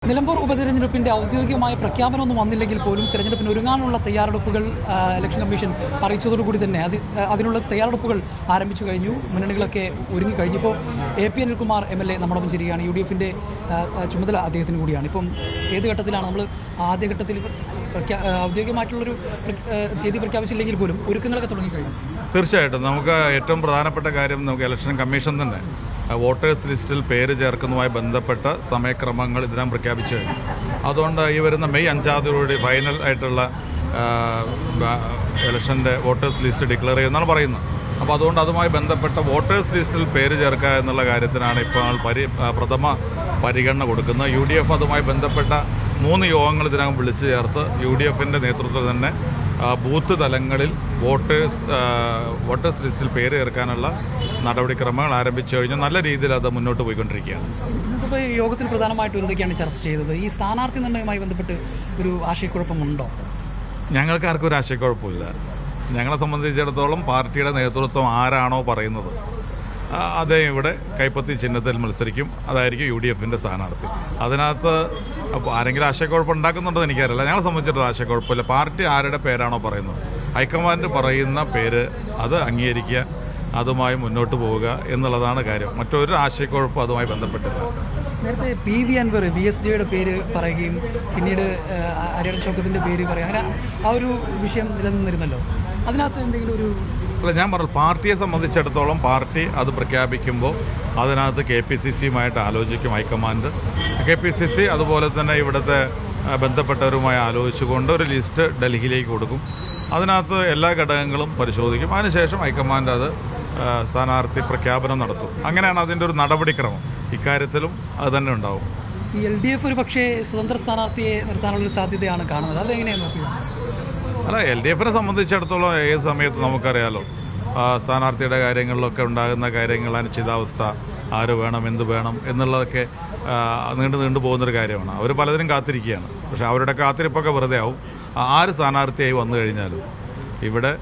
നിലമ്പൂർ ഉപതെരഞ്ഞെടുപ്പിന്റെ ഔദ്യോഗികമായ പ്രഖ്യാപനമൊന്നും വന്നില്ലെങ്കിൽ പോലും തെരഞ്ഞെടുപ്പിന് ഒരുങ്ങാനുള്ള തയ്യാറെടുപ്പുകൾ ഇലക്ഷൻ കമ്മീഷൻ അറിയിച്ചതോടുകൂടി തന്നെ അതിനുള്ള തയ്യാറെടുപ്പുകൾ ആരംഭിച്ചു കഴിഞ്ഞു. മുന്നണികളൊക്കെ ഒരുങ്ങിക്കഴിഞ്ഞപ്പോൾ AP അനിൽകുമാർ MLA നമ്മളൊപ്പം ചേരുകയാണ്. UDFന്റെ ചുമതല അദ്ദേഹത്തിന് കൂടിയാണ്. ഇപ്പം ഏത് ഘട്ടത്തിലാണ് നമ്മൾ ആദ്യഘട്ടത്തിൽ ഔദ്യോഗികമായിട്ടുള്ളൊരു തീയതി പ്രഖ്യാപിച്ചില്ലെങ്കിൽ പോലും ഒരുക്കങ്ങളൊക്കെ തുടങ്ങിക്കഴിഞ്ഞു? തീർച്ചയായിട്ടും നമുക്ക് ഏറ്റവും പ്രധാനപ്പെട്ട കാര്യം നമുക്ക് ഇലക്ഷൻ കമ്മീഷൻ തന്നെ വോട്ടേഴ്സ് ലിസ്റ്റിൽ പേര് ചേർക്കുന്നതുമായി ബന്ധപ്പെട്ട സമയക്രമങ്ങൾ ഇതിനകം പ്രഖ്യാപിച്ചു കഴിഞ്ഞു. അതുകൊണ്ട് ഈ വരുന്ന മെയ് 5-ാം തീയതി ഫൈനൽ ആയിട്ടുള്ള ഇലക്ഷൻ്റെ വോട്ടേഴ്സ് ലിസ്റ്റ് ഡിക്ലെയർ ചെയ്യുമെന്നാണ് പറയുന്നത്. അപ്പോൾ അതുകൊണ്ട് അതുമായി ബന്ധപ്പെട്ട വോട്ടേഴ്സ് ലിസ്റ്റിൽ പേര് ചേർക്കുക എന്നുള്ള കാര്യത്തിനാണ് ഇപ്പോൾ പ്രഥമ പരിഗണന കൊടുക്കുന്നത്. UDF അതുമായി ബന്ധപ്പെട്ട 3 യോഗങ്ങൾ ഇതിനകം വിളിച്ചു ചേർത്ത് UDFൻ്റെ നേതൃത്വത്തിൽ തന്നെ ബൂത്ത് തലങ്ങളിൽ വോട്ടേഴ്സ് ലിസ്റ്റിൽ പേര് ചേർക്കാനുള്ള നടപടിക്രമങ്ങൾ ആരംഭിച്ചു കഴിഞ്ഞു. നല്ല രീതിയിൽ അത് മുന്നോട്ട് പോയിക്കൊണ്ടിരിക്കുകയാണ്. ഇന്നിപ്പോൾ യോഗത്തിൽ പ്രധാനമായിട്ടും എന്തൊക്കെയാണ് ചർച്ച ചെയ്തത്? ഈ സ്ഥാനാർത്ഥി നിർണ്ണയവുമായി ബന്ധപ്പെട്ട് ഒരു ആശയക്കുഴപ്പമുണ്ടോ? ഞങ്ങൾക്കാർക്കും ഒരു ആശയക്കുഴപ്പമില്ല. ഞങ്ങളെ സംബന്ധിച്ചിടത്തോളം പാർട്ടിയുടെ നേതൃത്വം ആരാണോ പറയുന്നത് അദ്ദേഹം ഇവിടെ കൈപ്പത്തി ചിഹ്നത്തിൽ മത്സരിക്കും. അതായിരിക്കും UDFൻ്റെ സ്ഥാനാർത്ഥി. അതിനകത്ത് ആരെങ്കിലും ആശയക്കുഴപ്പം ഉണ്ടാക്കുന്നുണ്ടോ എനിക്കറിയില്ല. ഞങ്ങളെ സംബന്ധിച്ചിടത്തോളം ആശയക്കുഴപ്പമില്ല. പാർട്ടി ആരുടെ പേരാണോ പറയുന്നത്, ഹൈക്കമാൻഡ് പറയുന്ന പേര് അത് അംഗീകരിക്കുക, അതുമായി മുന്നോട്ട് പോവുക എന്നുള്ളതാണ് കാര്യം. മറ്റൊരു ആശയക്കുഴപ്പം അതുമായി ബന്ധപ്പെട്ടില്ല. നേരത്തെ PV അൻവർ VSJയുടെ പേര് പറയുകയും പിന്നീട് അരിയട ഷൗക്കത്തിൻ്റെ പേര് പറയുക, അങ്ങനെ ആ ഒരു വിഷയം നിലനിന്നിരുന്നല്ലോ. അതിനകത്ത് എന്തെങ്കിലും ഒരു അല്ല, ഞാൻ പറഞ്ഞു, പാർട്ടിയെ സംബന്ധിച്ചിടത്തോളം പാർട്ടി അത് പ്രഖ്യാപിക്കുമ്പോൾ അതിനകത്ത് KPCCയുമായിട്ട് ആലോചിക്കും ഹൈക്കമാൻഡ്. KPCC അതുപോലെ തന്നെ ഇവിടുത്തെ ബന്ധപ്പെട്ടവരുമായി ആലോചിച്ചുകൊണ്ട് ഒരു ലിസ്റ്റ് ഡൽഹിയിലേക്ക് കൊടുക്കും. അതിനകത്ത് എല്ലാ ഘടകങ്ങളും പരിശോധിക്കും. അതിനുശേഷം ഹൈക്കമാൻഡ് അത് സ്ഥാനാർത്ഥി പ്രഖ്യാപനം നടത്തും. അങ്ങനെയാണ് അതിൻ്റെ ഒരു നടപടിക്രമം. ഇക്കാര്യത്തിലും അത് തന്നെ ഉണ്ടാവും. ഈ LDF ഒരു പക്ഷേ സ്വതന്ത്ര സ്ഥാനാർത്ഥിയെ നിർത്താനുള്ളൊരു സാധ്യതയാണ് കാണുന്നത്. അതെങ്ങനെയാണ് നോക്കിയത്? അല്ല, LDFനെ സംബന്ധിച്ചിടത്തോളം ഏത് സമയത്ത് നമുക്കറിയാലോ, സ്ഥാനാർത്ഥിയുടെ കാര്യങ്ങളിലൊക്കെ ഉണ്ടാകുന്ന കാര്യങ്ങൾ, അനിശ്ചിതാവസ്ഥ, ആര് വേണം, എന്ത് വേണം എന്നുള്ളതൊക്കെ നീണ്ടു പോകുന്നൊരു കാര്യമാണ്. അവർ പലതിനും കാത്തിരിക്കുകയാണ്. പക്ഷേ അവരുടെ കാത്തിരിപ്പൊക്കെ വെറുതെ ആവും. ആര് സ്ഥാനാർത്ഥിയായി വന്നു കഴിഞ്ഞാലും ഇവിടെ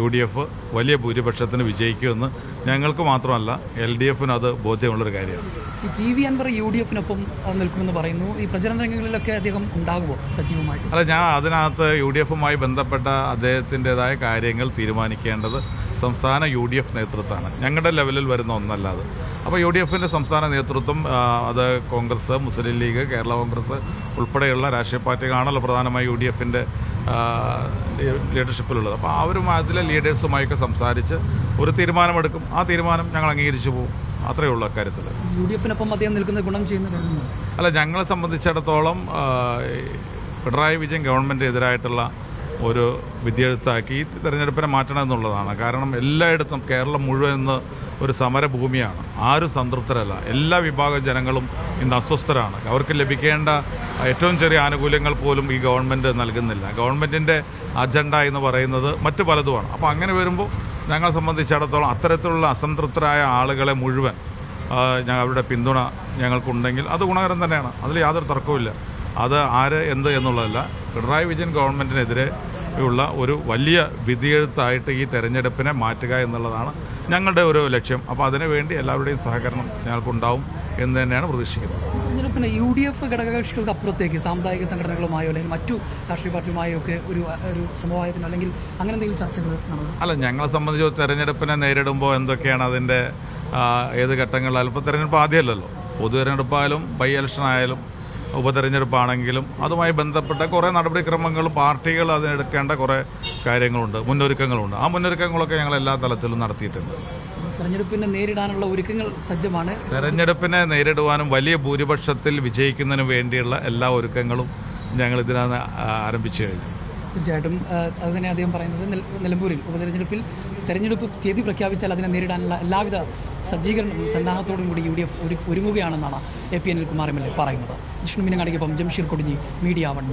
UDF വലിയ ഭൂരിപക്ഷത്തിന് വിജയിക്കുമെന്ന് ഞങ്ങൾക്ക് മാത്രമല്ല LDFന് അത് ബോധ്യമുള്ളൊരു കാര്യമാണ്. ഈ PV അൻവർ UDFനൊപ്പം നിൽക്കുമെന്ന് പറയുന്നു. ഈ പ്രചരണ രംഗങ്ങളിലൊക്കെ അദ്ദേഹം ഉണ്ടാകുമോ സജീവമായിട്ട്? അല്ല, ഞാൻ അതിനകത്ത് UDFുമായി ബന്ധപ്പെട്ട അദ്ദേഹത്തിൻ്റെതായ കാര്യങ്ങൾ തീരുമാനിക്കേണ്ടത് സംസ്ഥാന UDF നേതൃത്വമാണ്. ഞങ്ങളുടെ ലെവലിൽ വരുന്ന ഒന്നല്ല അത്. അപ്പോൾ UDFൻ്റെ സംസ്ഥാന നേതൃത്വം അത് കോൺഗ്രസ്, മുസ്ലിം ലീഗ്, കേരള കോൺഗ്രസ് ഉൾപ്പെടെയുള്ള രാഷ്ട്രീയ പാർട്ടികളാണല്ലോ പ്രധാനമായി UDFൻ്റെ ലീഡർഷിപ്പിലുള്ളത്. അപ്പോൾ അവരും അതിലെ ലീഡേഴ്സുമായൊക്കെ സംസാരിച്ച് ഒരു തീരുമാനമെടുക്കും. ആ തീരുമാനം ഞങ്ങൾ അംഗീകരിച്ചു പോകും. അത്രയേ ഉള്ളൂ അക്കാര്യത്തിൽ. UDFനൊപ്പം അദ്ദേഹം നിൽക്കുന്ന ഗുണം ചെയ്യുന്ന അല്ല, ഞങ്ങളെ സംബന്ധിച്ചിടത്തോളം പിണറായി വിജയൻ ഗവൺമെൻറ് എതിരായിട്ടുള്ള ഒരു വിധിയെഴുത്താക്കി ഈ തെരഞ്ഞെടുപ്പിനെ മാറ്റണം എന്നുള്ളതാണ്. കാരണം എല്ലായിടത്തും കേരളം മുഴുവൻ ഇന്ന് ഒരു സമരഭൂമിയാണ്. ആരും സംതൃപ്തരല്ല. എല്ലാ വിഭാഗം ജനങ്ങളും ഇന്ന് അസ്വസ്ഥരാണ്. അവർക്ക് ലഭിക്കേണ്ട ഏറ്റവും ചെറിയ ആനുകൂല്യങ്ങൾ പോലും ഈ ഗവൺമെൻറ് നൽകുന്നില്ല. ഗവൺമെൻറ്റിൻ്റെ അജണ്ട എന്ന് പറയുന്നത് മറ്റു പലതുമാണ്. അപ്പോൾ അങ്ങനെ വരുമ്പോൾ ഞങ്ങളെ സംബന്ധിച്ചിടത്തോളം അത്തരത്തിലുള്ള അസംതൃപ്തരായ ആളുകളെ മുഴുവൻ അവരുടെ പിന്തുണ ഞങ്ങൾക്കുണ്ടെങ്കിൽ അത് ഗുണകരം തന്നെയാണ്. അതിൽ യാതൊരു തർക്കവുമില്ല. അത് ആര് എന്ത് എന്നുള്ളതല്ല. പിണറായി വിജയൻ ഗവൺമെൻറ്റിനെതിരെ ഉള്ള ഒരു വലിയ വിധിയെഴുത്തായിട്ട് ഈ തെരഞ്ഞെടുപ്പിനെ മാറ്റുക എന്നുള്ളതാണ് ഞങ്ങളുടെ ഒരു ലക്ഷ്യം. അപ്പോൾ അതിനുവേണ്ടി എല്ലാവരുടെയും സഹകരണം ഞങ്ങൾക്കുണ്ടാവും എന്ന് തന്നെയാണ് പ്രതീക്ഷിക്കുന്നത്. തെരഞ്ഞെടുപ്പിന് UDF ഘടകകക്ഷികൾക്ക് അപ്പുറത്തേക്ക് സാമുദായിക സംഘടനകളുമായോ അല്ലെങ്കിൽ മറ്റു രാഷ്ട്രീയ പാർട്ടിയുമായോ ഒക്കെ ഒരു സമവായത്തിനോ അല്ലെങ്കിൽ അങ്ങനെ എന്തെങ്കിലും ചർച്ചകൾ നടന്നു? അല്ല, ഞങ്ങളെ സംബന്ധിച്ച് തെരഞ്ഞെടുപ്പിനെ നേരിടുമ്പോൾ എന്തൊക്കെയാണ് അതിൻ്റെ ഏത് ഘട്ടങ്ങളിലായാലും, ഇപ്പോൾ തെരഞ്ഞെടുപ്പ് ആദ്യമല്ലല്ലോ, പൊതു തെരഞ്ഞെടുപ്പായാലും ബൈ ഇലക്ഷൻ ആയാലും ഉപതെരഞ്ഞെടുപ്പാണെങ്കിലും അതുമായി ബന്ധപ്പെട്ട കുറേ നടപടിക്രമങ്ങളും പാർട്ടികൾ അതിനെടുക്കേണ്ട കുറേ കാര്യങ്ങളുണ്ട്, മുന്നൊരുക്കങ്ങളുണ്ട്. ആ മുന്നൊരുക്കങ്ങളൊക്കെ ഞങ്ങൾ എല്ലാ തലത്തിലും നടത്തിയിട്ടുണ്ട്. തെരഞ്ഞെടുപ്പിനെ നേരിടാനുള്ള ഒരുക്കങ്ങൾ സജ്ജമാണ്. തെരഞ്ഞെടുപ്പിനെ നേരിടുവാനും വലിയ ഭൂരിപക്ഷത്തിൽ വിജയിക്കുന്നതിന് വേണ്ടിയുള്ള എല്ലാ ഒരുക്കങ്ങളും ഞങ്ങൾ ഇതിനകത്ത് ആരംഭിച്ചു കഴിഞ്ഞു. തീർച്ചയായിട്ടും അതുതന്നെ അദ്ദേഹം പറയുന്നത്. നിലമ്പൂരിൽ ഉപതെരഞ്ഞെടുപ്പിൽ തെരഞ്ഞെടുപ്പ് തീയതി പ്രഖ്യാപിച്ചാൽ അതിനെ നേരിടാനുള്ള എല്ലാവിധ സജ്ജീകരണവും സന്നാഹത്തോടും കൂടി UDF ഒരുങ്ങുകയാണെന്നാണ് AP അനിൽകുമാർ MLA പറയുന്നത്. ജിഷ്ണു മീനങ്ങാടിക്കൊപ്പം ജംഷീർ കൊടിഞ്ഞി, മീഡിയ 1.